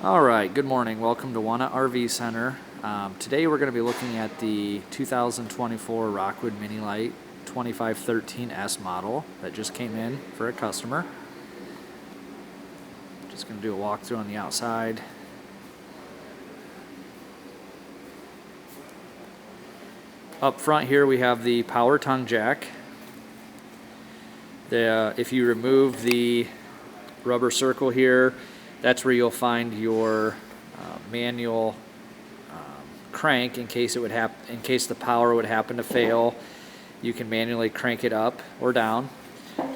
All right, good morning. Welcome to Wana RV Center. Today we're going to be looking at the 2024 Rockwood Mini Lite 2513S model that just came in for a customer. Just going to do a walkthrough on the outside. Up front here we have the power tongue jack. If you remove the rubber circle here, that's where you'll find your manual crank in case the power would happen to fail. You can manually crank it up or down.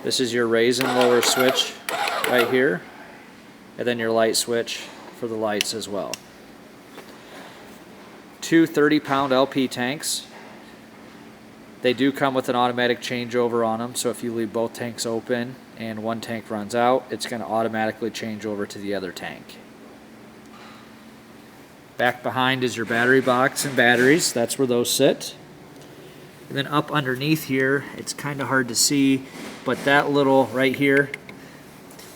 This is your raise and lower switch right here, and then your light switch for the lights as well. Two 30-pound LP tanks. They do come with an automatic changeover on them, so if you leave both tanks open and one tank runs out, it's going to automatically change over to the other tank. Back behind is your battery box and batteries. That's where those sit. And then up underneath here, it's kind of hard to see, but that little right here,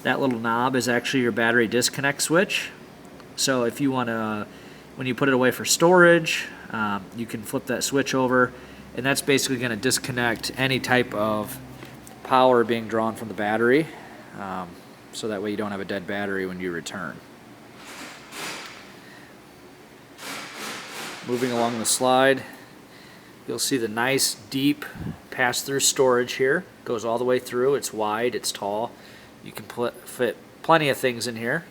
that little knob is actually your battery disconnect switch. So if you want to, when you put it away for storage, you can flip that switch over, and that's basically going to disconnect any type of power being drawn from the battery, so that way you don't have a dead battery when you return. Moving along the slide, you'll see the nice deep pass-through storage here. Goes all the way through. It's wide, it's tall. You can fit plenty of things in here.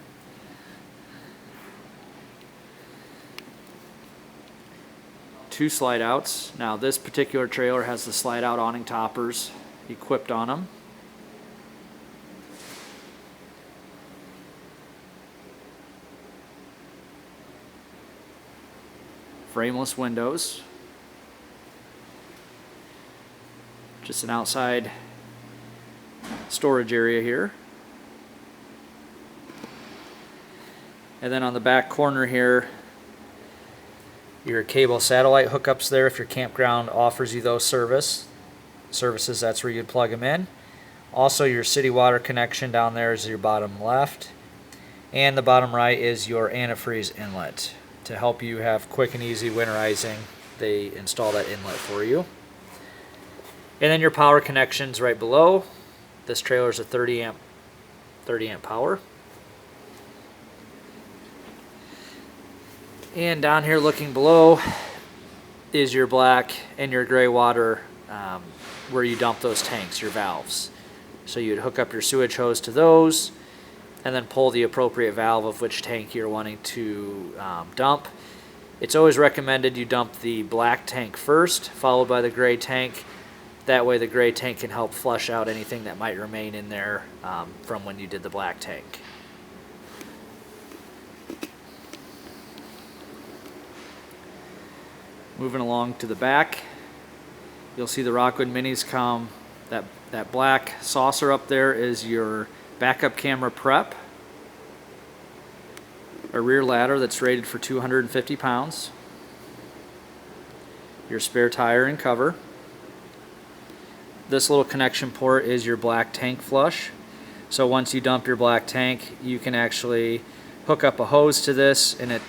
Two slide outs. Now this particular trailer has the slide out awning toppers equipped on them. Frameless windows. Just an outside storage area here. And then on the back corner here, your cable satellite hookups there if your campground offers you those services, that's where you'd plug them in. Also your city water connection down there is your bottom left. And the bottom right is your antifreeze inlet. To help you have quick and easy winterizing, they install that inlet for you. And then your power connections right below. This trailer is a 30 amp power. And down here looking below is your black and your gray water where you dump those tanks, your valves. So you'd hook up your sewage hose to those and then pull the appropriate valve of which tank you're wanting to dump. It's always recommended you dump the black tank first, followed by the gray tank. That way the gray tank can help flush out anything that might remain in there from when you did the black tank. Moving along to the back, you'll see the Rockwood Minis come. That black saucer up there is your backup camera prep. A rear ladder that's rated for 250 pounds. Your spare tire and cover. This little connection port is your black tank flush. So once you dump your black tank, you can actually hook up a hose to this, and it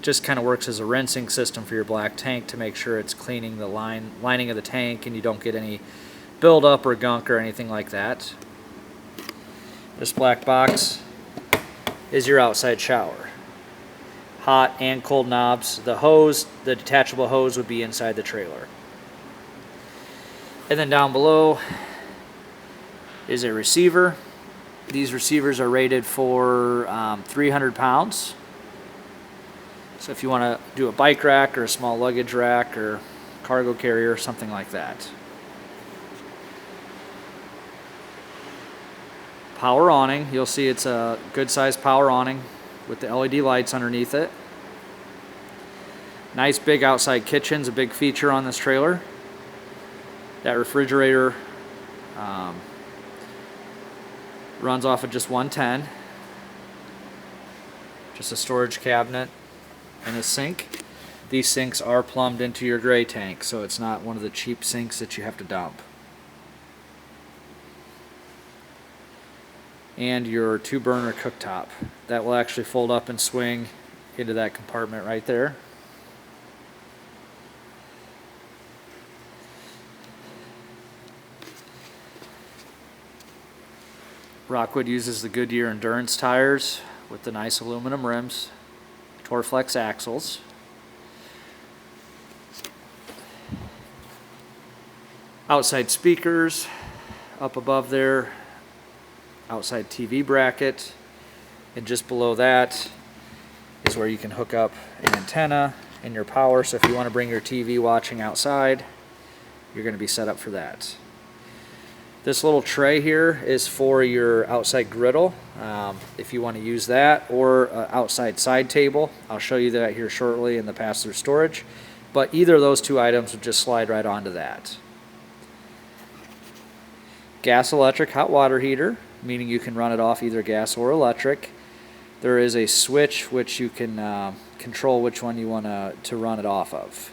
just kind of works as a rinsing system for your black tank to make sure it's cleaning the lining of the tank and you don't get any buildup or gunk or anything like that. This black box is your outside shower. Hot and cold knobs. The detachable hose would be inside the trailer. And then down below is a receiver. These receivers are rated for 300 pounds. So if you want to do a bike rack or a small luggage rack or cargo carrier or something like that. Power awning. You'll see it's a good sized power awning with the LED lights underneath it. Nice big outside kitchen's a big feature on this trailer. That refrigerator runs off of just 110. Just a storage cabinet and a sink. These sinks are plumbed into your gray tank, so it's not one of the cheap sinks that you have to dump. and your 2-burner cooktop. That will actually fold up and swing into that compartment right there. Rockwood uses the Goodyear Endurance tires with the nice aluminum rims, Torflex axles. Outside speakers up above there, outside TV bracket, and just below that is where you can hook up an antenna and your power. So if you want to bring your TV watching outside, you're going to be set up for that. This little tray here is for your outside griddle, if you want to use that, or outside side table. I'll show you that here shortly in the pass-through storage, but either of those two items would just slide right onto that. Gas electric hot water heater, meaning you can run it off either gas or electric. There is a switch which you can control which one you want to run it off of.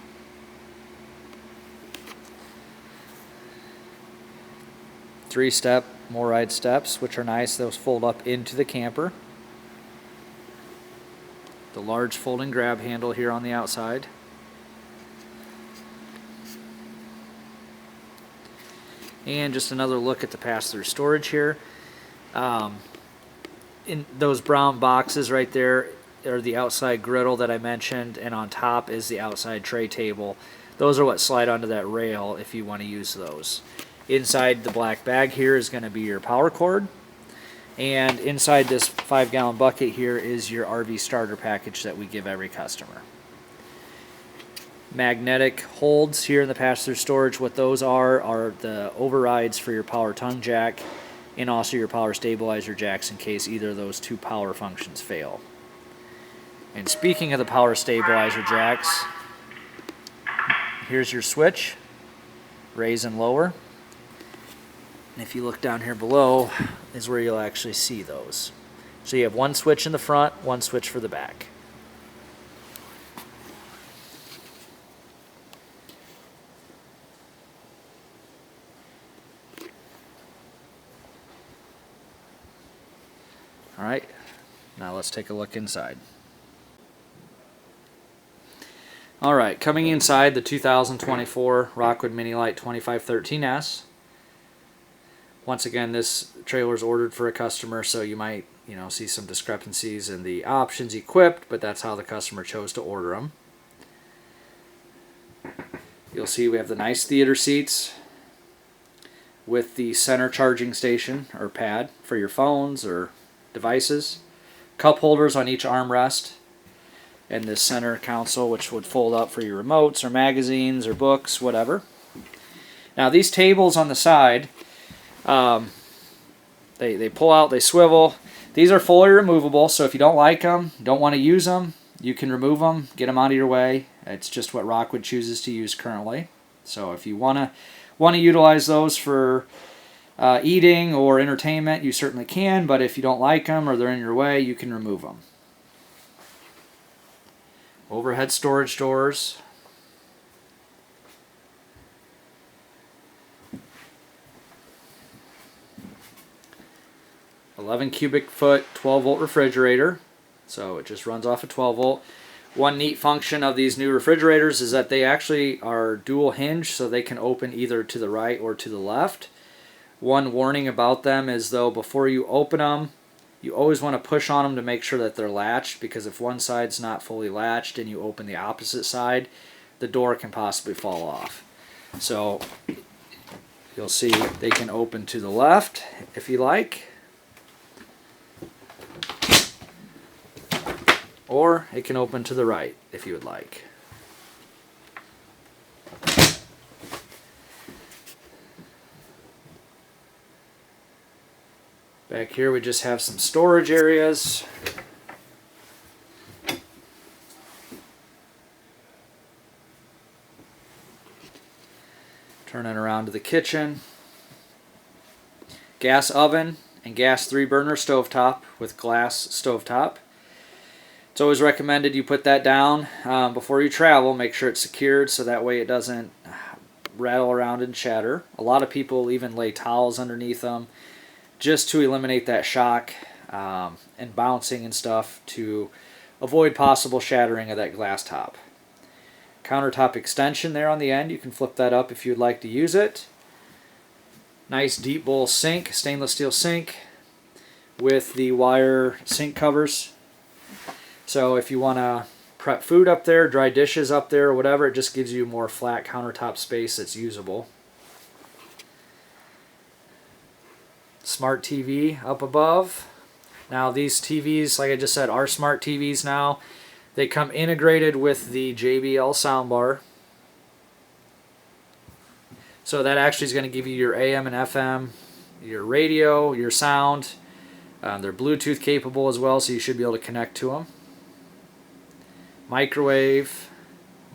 Three-step MORryde steps, which are nice. Those fold up into the camper. The large folding grab handle here on the outside. And just another look at the pass-through storage here. In those brown boxes right there are the outside griddle that I mentioned, and on top is the outside tray table. Those are what slide onto that rail if you want to use those. Inside the black bag here is going to be your power cord, and inside this 5-gallon bucket here is your RV starter package that we give every customer. Magnetic holds here in the pass-through storage. What those are the overrides for your power tongue jack and also your power stabilizer jacks in case either of those two power functions fail. And speaking of the power stabilizer jacks, here's your switch, raise and lower. And if you look down here below is where you'll actually see those. So you have one switch in the front, one switch for the back. All right, now let's take a look inside. All right, coming inside the 2024 Rockwood Mini Lite 2513S. Once again, this trailer is ordered for a customer, so you might, see some discrepancies in the options equipped, but that's how the customer chose to order them. You'll see we have the nice theater seats with the center charging station or pad for your phones or devices. Cup holders on each armrest, and this center console which would fold up for your remotes or magazines or books, whatever. Now these tables on the side, they pull out, they swivel. These are fully removable, so if you don't like them, don't want to use them, you can remove them, get them out of your way. It's just what Rockwood chooses to use currently. So if you want to utilize those for eating or entertainment, you certainly can, but if you don't like them or they're in your way, you can remove them. Overhead storage doors. .11 cubic foot 12-volt refrigerator, so it just runs off a 12-volt. One neat function of these new refrigerators is that they actually are dual hinge, so they can open either to the right or to the left. One warning about them is, though, before you open them, you always want to push on them to make sure that they're latched, because if one side's not fully latched and you open the opposite side, the door can possibly fall off. So you'll see they can open to the left if you like, or it can open to the right if you would like. Back here we just have some storage areas. Turning around to the kitchen. Gas oven and gas 3-burner stovetop with glass stovetop. It's always recommended you put that down before you travel. Make sure it's secured so that way it doesn't rattle around and shatter. A lot of people even lay towels underneath them just to eliminate that shock and bouncing and stuff to avoid possible shattering of that glass top. Countertop extension there on the end. You can flip that up if you'd like to use it. Nice deep bowl sink, stainless steel sink with the wire sink covers. So if you want to prep food up there, dry dishes up there, or whatever, it just gives you more flat countertop space that's usable. Smart TV up above. Now these TVs, like I just said, are smart TVs now. They come integrated with the JBL soundbar. So that actually is going to give you your AM and FM, your radio, your sound. They're Bluetooth capable as well, so you should be able to connect to them. Microwave,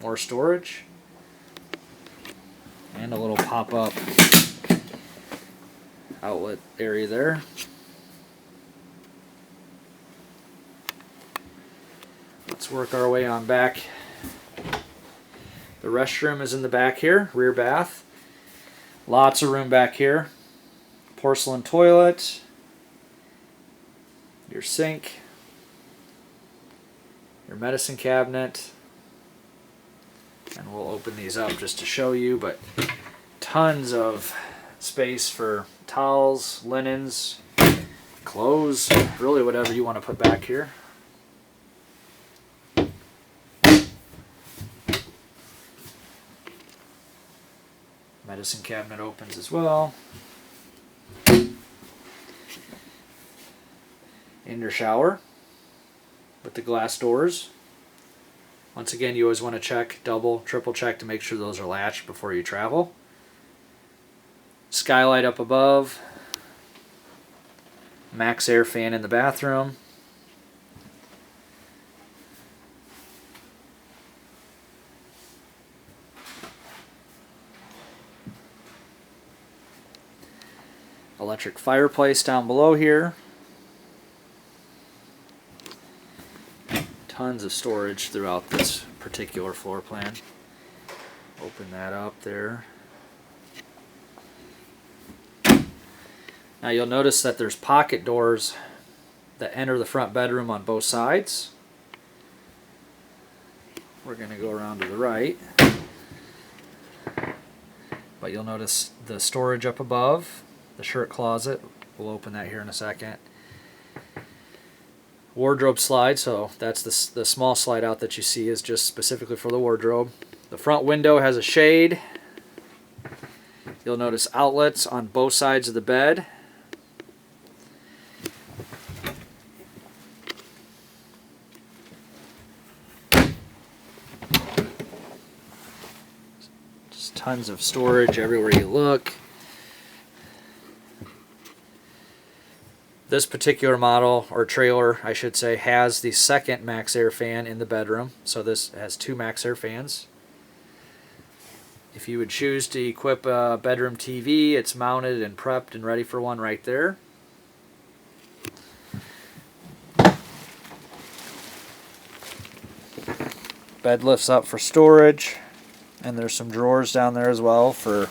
more storage, and a little pop-up outlet area there. Let's work our way on back. The restroom is in the back here, rear bath. Lots of room back here. Porcelain toilet, your sink, your medicine cabinet, and we'll open these up just to show you, but tons of space for towels, linens, clothes, really whatever you want to put back here. Medicine cabinet opens as well. In your shower with the glass doors. Once again, you always want to check, double, triple check to make sure those are latched before you travel. Skylight up above. Max air fan in the bathroom. Electric fireplace down below here. Tons of storage throughout this particular floor plan. Open that up there. Now you'll notice that there's pocket doors that enter the front bedroom on both sides. We're going to go around to the right. But you'll notice the storage up above, the shirt closet. We'll open that here in a second. Wardrobe slide, so that's the small slide out that you see is just specifically for the wardrobe. The front window has a shade. You'll notice outlets on both sides of the bed. Just tons of storage everywhere you look. This particular model, or trailer, I should say, has the second max air fan in the bedroom. So this has two max air fans. If you would choose to equip a bedroom TV, it's mounted and prepped and ready for one right there. Bed lifts up for storage, and there's some drawers down there as well for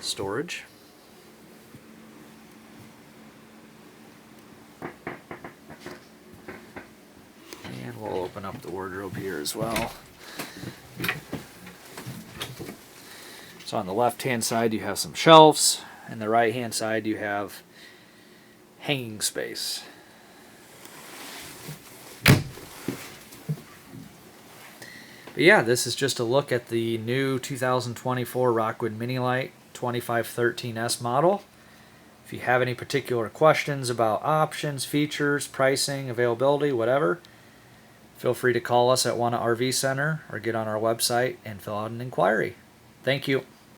storage. And we'll open up the wardrobe here as well. So on the left hand side you have some shelves, and the right hand side you have hanging space. But yeah, this is just a look at the new 2024 Rockwood Mini Lite 2513S model. If you have any particular questions about options, features, pricing, availability, whatever, feel free to call us at Wana RV Center or get on our website and fill out an inquiry. Thank you.